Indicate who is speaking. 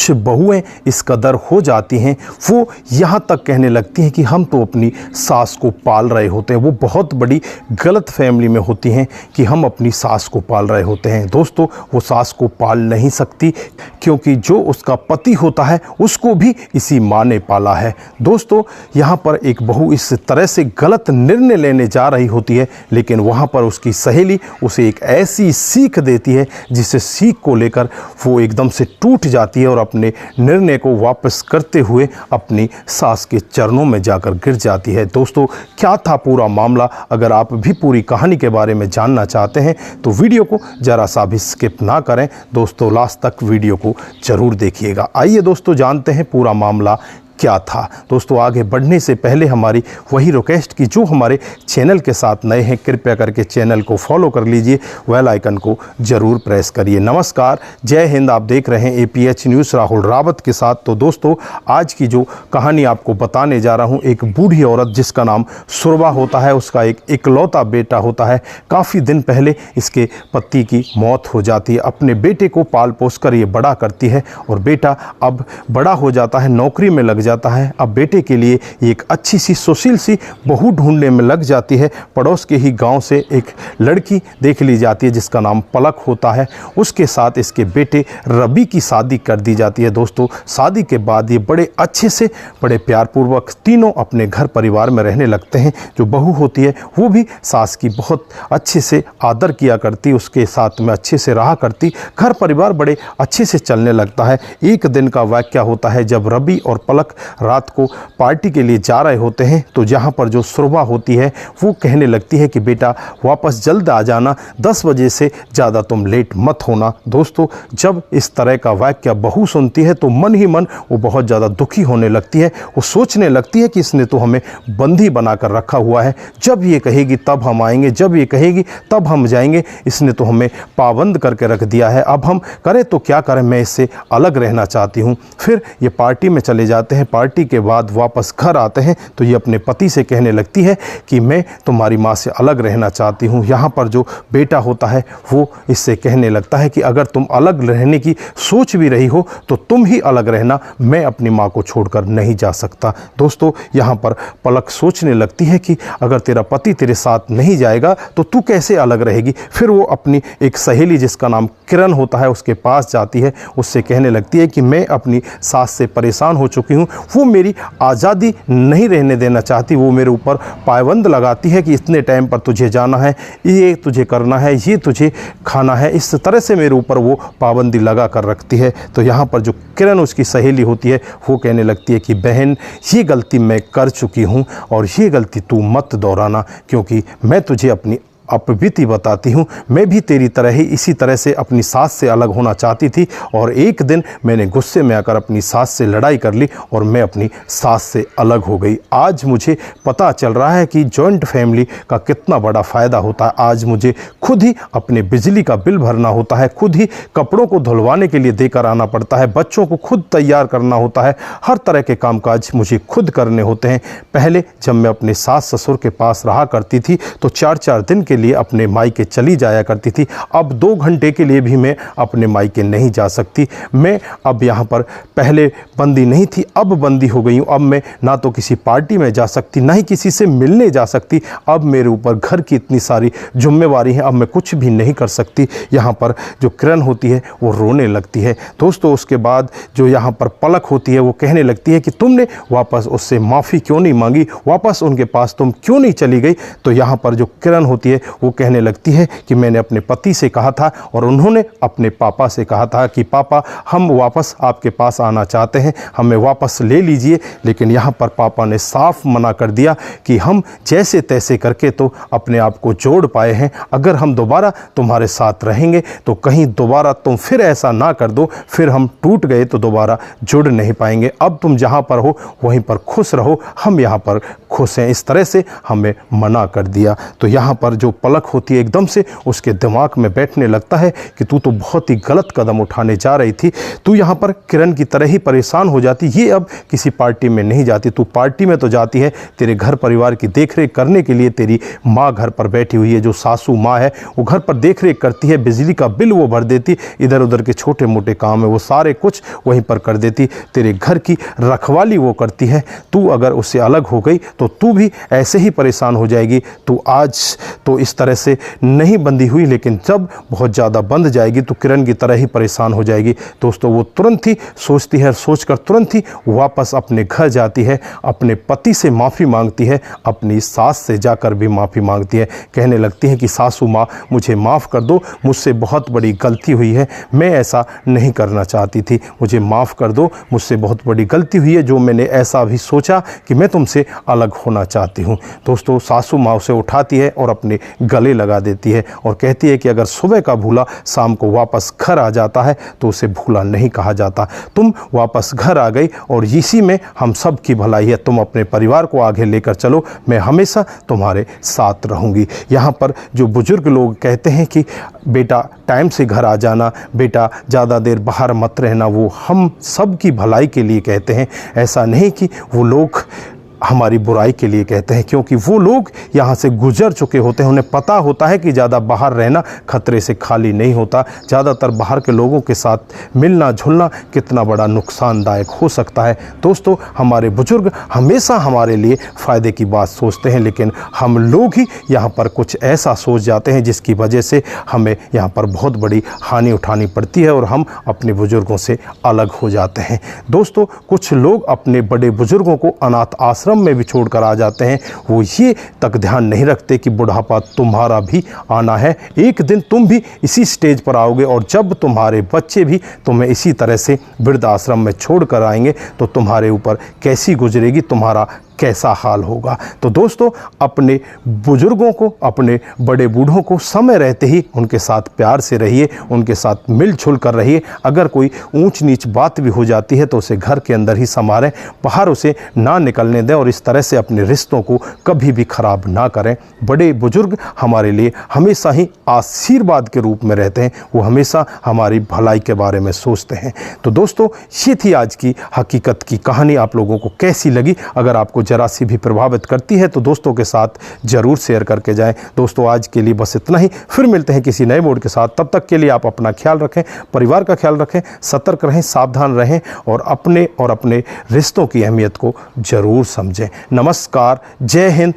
Speaker 1: कुछ बहुएं इस कदर हो जाती हैं, वो यहाँ तक कहने लगती हैं कि हम तो अपनी सास को पाल रहे होते हैं। वो बहुत बड़ी गलत फैमिली में होती हैं कि हम अपनी सास को पाल रहे होते हैं। दोस्तों, वो सास को पाल नहीं सकती, क्योंकि जो उसका पति होता है उसको भी इसी माँ ने पाला है। दोस्तों, यहाँ पर एक बहू इस तरह से गलत निर्णय लेने जा रही होती है, लेकिन वहाँ पर उसकी सहेली उसे एक ऐसी सीख देती है जिसे सीख को लेकर वो एकदम से टूट जाती है और अपने निर्णय को वापस करते हुए अपनी सास के चरणों में जाकर गिर जाती है। दोस्तों, क्या था पूरा मामला? अगर आप भी पूरी कहानी के बारे में जानना चाहते हैं तो वीडियो को ज़रा सा भी स्किप ना करें। दोस्तों, लास्ट तक वीडियो को ज़रूर देखिएगा। आइए दोस्तों, जानते हैं पूरा मामला क्या था। दोस्तों, आगे बढ़ने से पहले हमारी वही रिक्वेस्ट कि जो हमारे चैनल के साथ नए हैं, कृपया करके चैनल को फॉलो कर लीजिए, बेल आइकन को ज़रूर प्रेस करिए। नमस्कार, जय हिंद। आप देख रहे हैं APH न्यूज़ राहुल रावत के साथ। तो दोस्तों, आज की जो कहानी आपको बताने जा रहा हूँ, एक बूढ़ी औरत जिसका नाम सुरभा होता है, उसका एक इकलौता बेटा होता है। काफ़ी दिन पहले इसके पति की मौत हो जाती है। अपने बेटे को पाल पोस कर ये बड़ा करती है और बेटा अब बड़ा हो जाता है, नौकरी में लग जाता है। अब बेटे के लिए एक अच्छी सी सुशील सी बहू ढूंढने में लग जाती है। पड़ोस के ही गांव से एक लड़की देख ली जाती है जिसका नाम पलक होता है। उसके साथ इसके बेटे रवि की शादी कर दी जाती है। दोस्तों, शादी के बाद ये बड़े अच्छे से, बड़े प्यारपूर्वक तीनों अपने घर परिवार में रहने लगते हैं। जो बहू होती है वो भी सास की बहुत अच्छे से आदर किया करती, उसके साथ में अच्छे से रहा करती। घर परिवार बड़े अच्छे से चलने लगता है। एक दिन का वाक़या होता है जब रवि और पलक रात को पार्टी के लिए जा रहे होते हैं, तो जहाँ पर जो सुरभा होती है वो कहने लगती है कि बेटा वापस जल्द आ जाना, 10 बजे से ज़्यादा तुम लेट मत होना। दोस्तों, जब इस तरह का वाक्य बहू सुनती है तो मन ही मन वो बहुत ज़्यादा दुखी होने लगती है। वो सोचने लगती है कि इसने तो हमें बंदी बनाकर रखा हुआ है। जब ये कहेगी तब हम आएंगे, जब ये कहेगी तब हम जाएंगे। इसने तो हमें पाबंद करके रख दिया है। अब हम करें तो क्या करें, मैं इससे अलग रहना चाहती हूँ। फिर ये पार्टी में चले जाते हैं। पार्टी के बाद वापस घर आते हैं तो ये अपने पति से कहने लगती है कि मैं तुम्हारी माँ से अलग रहना चाहती हूँ। यहाँ पर जो बेटा होता है वो इससे कहने लगता है कि अगर तुम अलग रहने की सोच भी रही हो तो तुम ही अलग रहना, मैं अपनी माँ को छोड़कर नहीं जा सकता। दोस्तों, यहाँ पर पलक सोचने लगती है कि अगर तेरा पति तेरे साथ नहीं जाएगा तो तू कैसे अलग रहेगी। फिर वो अपनी एक सहेली जिसका नाम किरण होता है उसके पास जाती है। उससे कहने लगती है कि मैं अपनी सास से परेशान हो चुकी हूँ, वो मेरी आज़ादी नहीं रहने देना चाहती। वो मेरे ऊपर पाबंद लगाती है कि इतने टाइम पर तुझे जाना है, ये तुझे करना है, ये तुझे खाना है। इस तरह से मेरे ऊपर वो पाबंदी लगा कर रखती है। तो यहाँ पर जो किरण उसकी सहेली होती है वो कहने लगती है कि बहन, ये गलती मैं कर चुकी हूँ और ये गलती तू मत दोहराना, क्योंकि मैं तुझे अपनी अपबीती बताती हूँ। मैं भी तेरी तरह ही इसी तरह से अपनी सास से अलग होना चाहती थी और एक दिन मैंने गुस्से में आकर अपनी सास से लड़ाई कर ली और मैं अपनी सास से अलग हो गई। आज मुझे पता चल रहा है कि जॉइंट फैमिली का कितना बड़ा फ़ायदा होता है। आज मुझे खुद ही अपने बिजली का बिल भरना होता है, खुद ही कपड़ों को धुलवाने के लिए देकर आना पड़ता है, बच्चों को खुद तैयार करना होता है, हर तरह के कामकाज मुझे खुद करने होते हैं। पहले जब मैं अपने सास ससुर के पास रहा करती थी तो 4-4 दिन के लिए अपने मायके चली जाया करती थी। अब 2 घंटे के लिए भी मैं अपने मायके नहीं जा सकती। मैं अब यहाँ पर पहले बंदी नहीं थी, अब बंदी हो गई हूँ। अब मैं ना तो किसी पार्टी में जा सकती, ना ही किसी से मिलने जा सकती। अब मेरे ऊपर घर की इतनी सारी जिम्मेवारी है, अब मैं कुछ भी नहीं कर सकती। यहाँ पर जो किरण होती है वो रोने लगती है। दोस्तों, उसके बाद जो यहाँ पर पलक होती है वो कहने लगती है कि तुमने वापस उससे माफ़ी क्यों नहीं मांगी, वापस उनके पास तुम क्यों नहीं चली गई। तो यहाँ पर जो किरण होती है वो कहने लगती है कि मैंने अपने पति से कहा था और उन्होंने अपने पापा से कहा था कि पापा, हम वापस आपके पास आना चाहते हैं, हमें वापस ले लीजिए। लेकिन यहाँ पर पापा ने साफ मना कर दिया कि हम जैसे तैसे करके तो अपने आप को जोड़ पाए हैं, अगर हम दोबारा तुम्हारे साथ रहेंगे तो कहीं दोबारा तुम फिर ऐसा ना कर दो, फिर हम टूट गए तो दोबारा जुड़ नहीं पाएंगे। अब तुम जहाँ पर हो वहीं पर खुश रहो, हम यहाँ पर खुश हैं। इस तरह से हमें मना कर दिया। तो यहाँ पर जो पलक होती है एकदम से उसके दिमाग में बैठने लगता है कि तू तो बहुत ही गलत कदम उठाने जा रही थी, तू यहाँ पर किरण की तरह ही परेशान हो जाती, ये अब किसी पार्टी में नहीं जाती, तू पार्टी में तो जाती है तेरे घर परिवार की देखरेख करने के लिए। तेरी माँ घर पर बैठी हुई है, जो सासू माँ है वो घर पर देखरेख करती है, बिजली का बिल वो भर देती, इधर उधर के छोटे मोटे काम है वो सारे कुछ वहीं पर कर देती, तेरे घर की रखवाली वो करती है। तू अगर उससे अलग हो गई तो तू भी ऐसे ही परेशान हो जाएगी। तू आज तो इस तरह से नहीं बंधी हुई, लेकिन जब बहुत ज़्यादा बंध जाएगी तो किरण की तरह ही परेशान हो जाएगी। दोस्तों वो तुरंत ही सोचती है, सोचकर तुरंत ही वापस अपने घर जाती है, अपने पति से माफ़ी मांगती है, अपनी सास से जाकर भी माफ़ी मांगती है। कहने लगती है कि सासू माँ मुझे माफ़ कर दो, मुझसे बहुत बड़ी गलती हुई है, मैं ऐसा नहीं करना चाहती थी, मुझे माफ़ कर दो, मुझसे बहुत बड़ी गलती हुई है जो मैंने ऐसा भी सोचा कि मैं तुमसे अलग होना चाहती हूँ। दोस्तों सासू माँ उसे उठाती है और अपने गले लगा देती है और कहती है कि अगर सुबह का भूला शाम को वापस घर आ जाता है तो उसे भूला नहीं कहा जाता। तुम वापस घर आ गई और इसी में हम सब की भलाई है, तुम अपने परिवार को आगे लेकर चलो, मैं हमेशा तुम्हारे साथ रहूँगी। यहाँ पर जो बुजुर्ग लोग कहते हैं कि बेटा टाइम से घर आ जाना, बेटा ज़्यादा देर बाहर मत रहना, वो हम सब की भलाई के लिए कहते हैं। ऐसा नहीं कि वो लोग हमारी बुराई के लिए कहते हैं, क्योंकि वो लोग यहाँ से गुजर चुके होते हैं, उन्हें पता होता है कि ज़्यादा बाहर रहना खतरे से खाली नहीं होता, ज़्यादातर बाहर के लोगों के साथ मिलना जुलना कितना बड़ा नुकसानदायक हो सकता है। दोस्तों हमारे बुजुर्ग हमेशा हमारे लिए फ़ायदे की बात सोचते हैं, लेकिन हम लोग ही यहाँ पर कुछ ऐसा सोच जाते हैं जिसकी वजह से हमें यहाँ पर बहुत बड़ी हानि उठानी पड़ती है और हम अपने बुजुर्गों से अलग हो जाते हैं। दोस्तों कुछ लोग अपने बड़े बुजुर्गों को अनाथ आश्रम में भी छोड़कर आ जाते हैं, वो ये तक ध्यान नहीं रखते कि बुढ़ापा तुम्हारा भी आना है, एक दिन तुम भी इसी स्टेज पर आओगे और जब तुम्हारे बच्चे भी तुम्हें इसी तरह से वृद्धाश्रम में छोड़कर आएंगे तो तुम्हारे ऊपर कैसी गुजरेगी, तुम्हारा कैसा हाल होगा। तो दोस्तों अपने बुजुर्गों को, अपने बड़े बूढ़ों को समय रहते ही उनके साथ प्यार से रहिए, उनके साथ मिलजुल कर रहिए। अगर कोई ऊंच नीच बात भी हो जाती है तो उसे घर के अंदर ही संभालें, बाहर उसे ना निकलने दें और इस तरह से अपने रिश्तों को कभी भी खराब ना करें। बड़े बुजुर्ग हमारे लिए हमेशा ही आशीर्वाद के रूप में रहते हैं, वो हमेशा हमारी भलाई के बारे में सोचते हैं। तो दोस्तों ये थी आज की हकीकत की कहानी। आप लोगों को कैसी लगी? अगर आपको जरा सी भी प्रभावित करती है तो दोस्तों के साथ ज़रूर शेयर करके जाएं। दोस्तों आज के लिए बस इतना ही, फिर मिलते हैं किसी नए मोड के साथ। तब तक के लिए आप अपना ख्याल रखें, परिवार का ख्याल रखें, सतर्क रहें, सावधान रहें और अपने रिश्तों की अहमियत को ज़रूर समझें। नमस्कार, जय हिंद,